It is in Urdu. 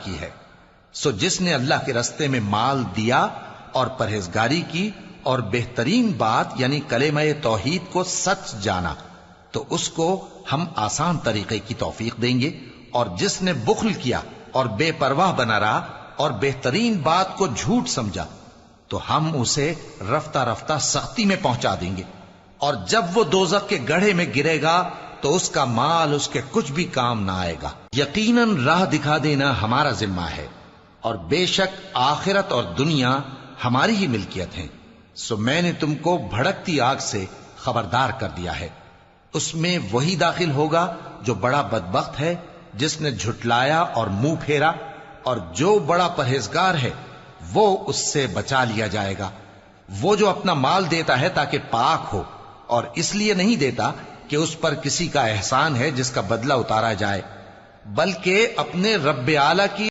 کی ہے۔ سو جس نے اللہ کے رستے میں مال دیا اور پرہیزگاری کی اور بہترین بات یعنی کلمہ توحید کو سچ جانا تو اس کو ہم آسان طریقے کی توفیق دیں گے، اور جس نے بخل کیا اور بے پرواہ بنا رہا اور بہترین بات کو جھوٹ سمجھا تو ہم اسے رفتہ رفتہ سختی میں پہنچا دیں گے، اور جب وہ دوزخ کے گڑھے میں گرے گا تو اس کا مال اس کے کچھ بھی کام نہ آئے گا۔ یقیناً راہ دکھا دینا ہمارا ذمہ ہے، اور بے شک آخرت اور دنیا ہماری ہی ملکیت ہیں۔ سو میں نے تم کو بھڑکتی آگ سے خبردار کر دیا ہے، اس میں وہی داخل ہوگا جو بڑا بدبخت ہے، جس نے جھٹلایا اور منہ پھیرا، اور جو بڑا پرہیزگار ہے وہ اس سے بچا لیا جائے گا۔ وہ جو اپنا مال دیتا ہے تاکہ پاک ہو، اور اس لیے نہیں دیتا کہ اس پر کسی کا احسان ہے جس کا بدلہ اتارا جائے، بلکہ اپنے رب اعلیٰ کی